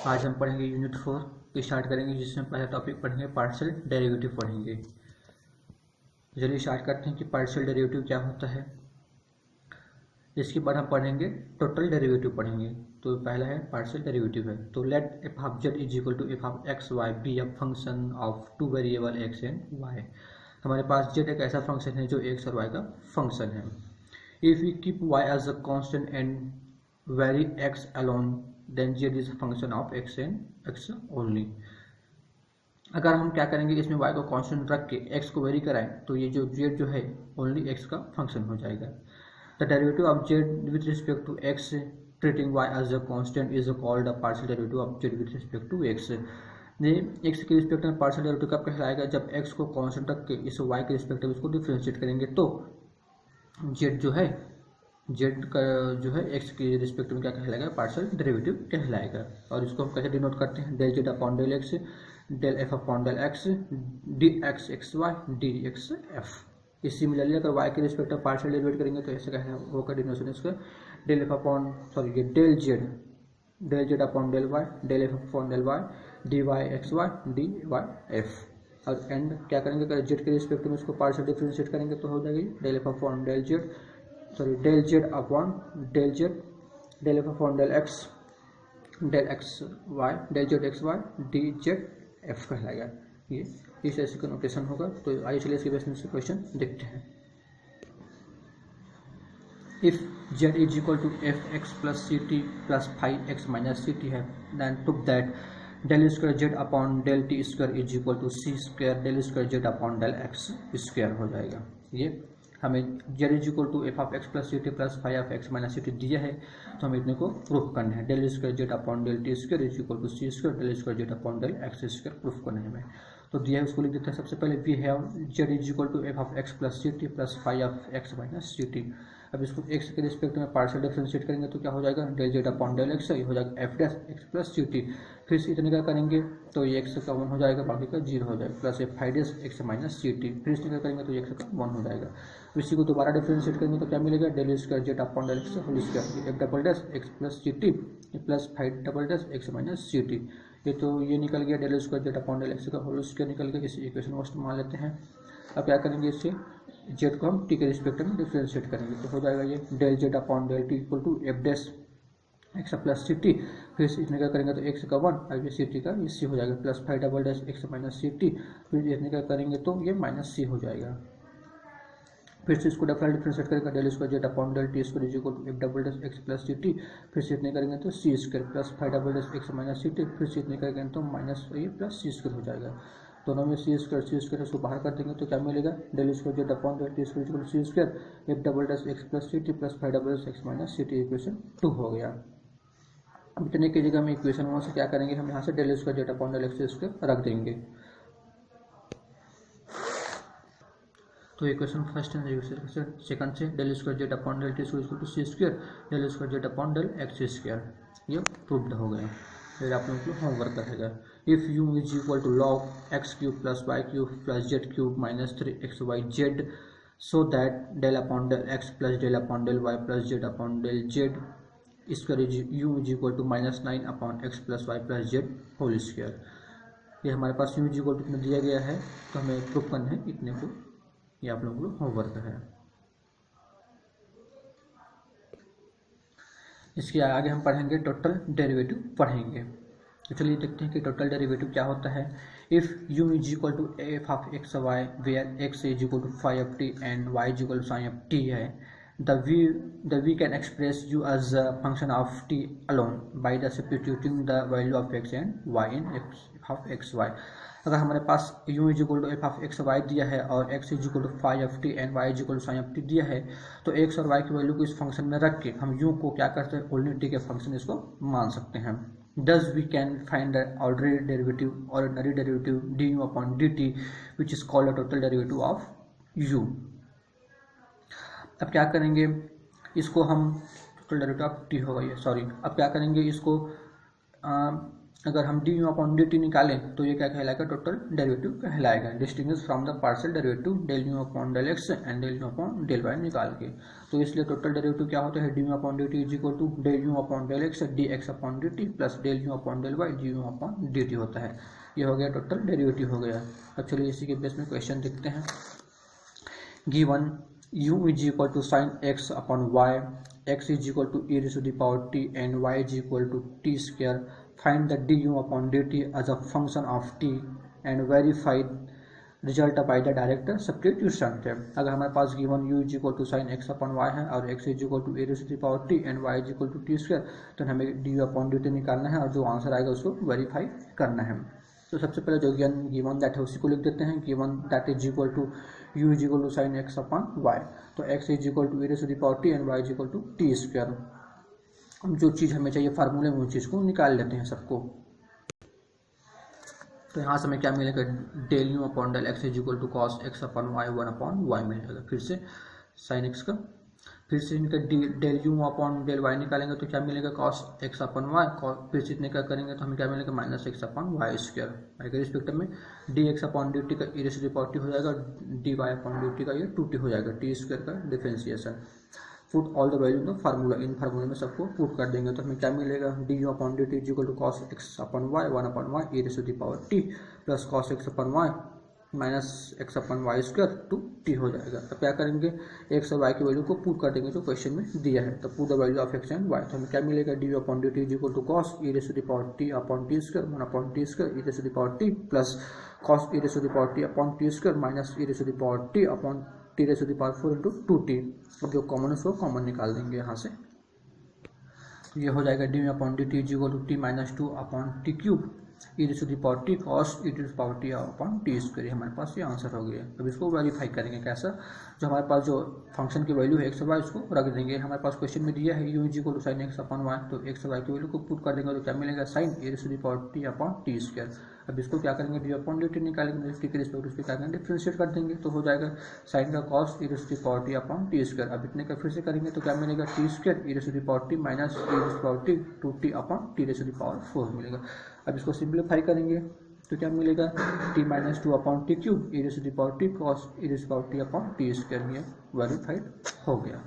आज हम पढ़ेंगे यूनिट 4 स्टार्ट करेंगे, जिसमें पहला टॉपिक पढ़ेंगे पार्शियल डेरिवेटिव पढ़ेंगे। चलिए स्टार्ट करते हैं कि पार्शियल डेरिवेटिव क्या होता है। इसके बाद हम पढ़ेंगे टोटल डेरिवेटिव पढ़ेंगे। तो पहला है पार्शियल डेरिवेटिव है, तो let f of z is equal to f of x y be a function of two variable x and y. हमारे पास जेड एक ऐसा फंक्शन है जो एक्स और वाई का फंक्शन है। If we keep y as a constant and vary x alone then z is a function of x and x only. अगर हम क्या करेंगे, इसमें y को कांस्टेंट रख के x को वेरी कराएं तो ये जो z जो है ओनली x का फंक्शन हो जाएगा। The derivative of z with respect to x treating y as a constant is called the partial derivative of z with respect to x। ये x के रिस्पेक्ट में पार्शियल डेरिवेटिव कब कहलाएगा, जब x को कांस्टेंट रख के इस y के रिस्पेक्ट में इसको डिफरेंशिएट करेंगे तो z जो है x के रिस्पेक्ट में क्या कहलाएगा, पार्शियल डेरिवेटिव कहलाएगा। और इसको हम कैसे डिनोट करते हैं, del z upon del x del f upon del x d x x y d x f. इस सिमिलरली अगर y के रिस्पेक्ट में पार्शियल डेरिवेट करेंगे तो ऐसे कहना वो का डिनोशन इसका del f upon del z upon del y del f upon del y d y x y d y f. और एंड क्या करेंगे, अगर जेड के रिस्पेक्ट में इसको पार्शियल डिफरेंशिएट करेंगे तो हो जाएगी del f upon del z upon del z del f upon del x y del z x y d z f कहलाएगा। ये इस ऐसे का नोटेशन होगा। तो आइए चलिए इसके बेस में से क्वेश्चन देखते हैं। If z is equal to f x plus c t plus five x minus C t है, then prove that del square z upon del t square is equal to c square del square z upon del x square हो जाएगा। ये हमें z is equal to f of x plus c t plus five of x minus C t दिया है, तो हमें इतने को प्रूफ करना है। Del square z upon del t square is equal to c square del square z upon del x square proof करना है हमें। तो दिया है उसको लिख देते हैं। सबसे पहले we have z is equal to f of x plus c t plus five of x minus C t. अब इसको एक्स के रिस्पेक्ट में पार्शियल डिफरेंशिएट करेंगे तो क्या हो जाएगा, del z upon del x, ये हो जाएगा f dash x plus c T. फिर से इतने का करेंगे तो ये एक्स का 1 हो जाएगा, बाकी का 0 हो जाएगा, plus f five dash x minus C T. फिर इसने करेंगे तो एक्स का 1 हो जाएगा। इसी को दोबारा डिफरेंशिएट करेंगे तो क्या मिलेगा, del square z upon del x whole square f double dash x plus c t plus five double dash x minus सी टी। ये निकल गया del square z upon del x का होल स्क्वायर निकल गया। इस इक्वेशन को मान लेते हैं। अब क्या करेंगे, इससे जेड को हम टी के रिस्पेक्ट में डिफरेंशिएट करेंगे तो हो जाएगा ये del z upon del t equal to f dash x plus c T. फिर इसमें क्या करेंगे तो एक्स का 1 और ये सी टी का सी हो जाएगा, plus five double dash x minus C T. फिर इसमें क्या करेंगे तो ये माइनस सी हो जाएगा। फिर से इसको डिफरेंशिएट करेंगे del square z upon del t square is equal to f double dash x plus c T. फिर से इतने करेंगे तो c square plus five double dash x minus C T. फिर से इतने करेंगे तो माइनस ये प्लस सी स्क्वायर हो जाएगा। दोनों में सी स्क्वायर उसको बाहर कर देंगे तो क्या मिलेगा, del square z upon del t square equal to c square f double dash x plus c t plus five double dash x minus C t. Equation 2 हो गया। अब इतने की जगह हम इक्वेशन 1 से क्या करेंगे, हम यहाँ से del square z upon del x square रख देंगे। तो इक्वेशन फर्स्ट एंड सेकंड से del square z upon del t square equal to c square del square z upon del x square, ये प्रूव्ड हो गया। फिर आप लोगों को होमवर्क रहेगा। If u is equal to log x cube plus y cube plus z cube minus 3 y z, so that del upon del x plus del upon del y plus z upon del z square is u is equal to -9 upon x plus y plus z whole square. ये हमारे पास u is equal to इतना दिया गया है, तो हमें proof करना है इतने को। ये आप लोगों को होमवर्क है। इसके आगे हम पढ़ेंगे टोटल डेरिवेटिव पढ़ेंगे। तो चलिए देखते हैं कि टोटल डेरिवेटिव क्या होता है। If u is equal to f of x y where x is equal to five of t and y is equal to sine of t है, the we can express u as a function of t alone by the substituting the value of x and y in f of x y। अगर हमारे पास u is equal to f of x y दिया है और x is equal to five of t and y is equal to sine of t दिया है, तो x और y की वैल्यू को इस फंक्शन में रख के हम u को क्या करते हैं, ओनली t के फंक्शन इसको मान सकते हैं। Thus we can find the ordinary derivative du upon dt which is called a total derivative of u। अब क्या करेंगे, इसको हम टोटल डेरिवेटिव ऑफ टी होगा ये, सॉरी। अब क्या करेंगे, इसको अगर हम d u upon d t निकालें तो ये क्या कहलाएगा, टोटल डेरिवेटिव कहलाएगा, distinguish from the partial derivative del u upon del x and del u upon del y निकाल के। तो इसलिए टोटल डेरिवेटिव क्या होता है, d u upon d t is equal to del u upon del x d x upon d t plus del u upon del y d u upon d T होता है। ये हो गया total derivative हो गया। अब चलिए इसी के बेस में क्वेश्चन देखते हैं। Given u is equal to sine x upon y, x is equal to e to the power t and y is equal to t square, find the du upon dt as a function of t and verify result by the direct substitution. अगर हमारे पास given u is equal to sine x upon y है और x is equal to e to the power t and y is equal to t square, तो हमें du upon dt निकालना है और जो आंसर आएगा उसको वेरीफाई करना है। तो सबसे पहले जो गिवन दैट है उसी को लिख देते हैं। Given that is equal to u is equal to sine x upon y, तो x is equal to e to the power t and y is equal to t square. अब जो चीज़ हमें चाहिए फार्मूले में उस चीज़ को निकाल लेते हैं सबको। तो यहाँ से हमें क्या मिलेगा, del u upon del x is equal to cos x upon y 1 upon y मिलेगा। फिर से साइन एक्स का, फिर से इनका del u upon del y निकालेंगे तो क्या मिलेगा, कॉस एक्स अपॉन वाई, फिर से इतने क्या करेंगे तो हमें क्या मिलेगा, minus x upon y square. Y के रिस्पेक्ट में d x upon d t का e raise to the power t हो जाएगा, d y upon d t का ये 2t हो जाएगा, टी स्क्वायर का differentiation. Put all the value in the formula, इन फार्मूले में सबको पुट कर देंगे तो हमें क्या मिलेगा, d u upon d t is equal to cos x upon y 1 upon y e raise to the power t plus cos x upon y minus x upon y square two t हो जाएगा। तो क्या करेंगे, x और y की value को put कर देंगे जो क्वेश्चन में दिया है। तो put the value of x and y, तो हमें क्या मिलेगा, d u upon d t is equal to cos e raise to the power t upon t square 1 upon t square e raise to the power t plus cos e raise to the power t upon t square minus e raise to the power t upon t raise to the power 4 into 2t। अब जो common है उसको common निकाल देंगे यहाँ से। तो ये हो जाएगा d u upon d t is equal to t minus 2 upon t cube e raise to the power t cos e to the power t upon t square. हमारे पास ये आंसर हो गया। अब इसको वेरीफाई करेंगे कैसा, जो हमारे पास जो फंक्शन की वैल्यू है एक्स और वाई उसको रख देंगे। हमारे पास क्वेश्चन में दिया है u is equal to sine x upon y, तो एक्स और वाई की वैल्यू को पुट कर देंगे तो क्या मिलेगा, sine e raise to the power t upon t square. अब इसको क्या करेंगे, डी अपॉन डी टी निकालेंगे, टी के रिस्पेक्ट उसको क्या करेंगे, डिफरेंशिएट कर देंगे तो हो जाएगा साइन का cos e raise to the power t upon t square. अब इतने का फिर से करेंगे तो क्या मिलेगा, t square e raise to the power t minus e raise to the power t 2t upon t raise to the power 4 मिलेगा। अब इसको सिंप्लीफाई करेंगे तो क्या मिलेगा, t minus 2 upon t cube e raise to the power t cos e raise to the power t upon t square. ये verified हो गया।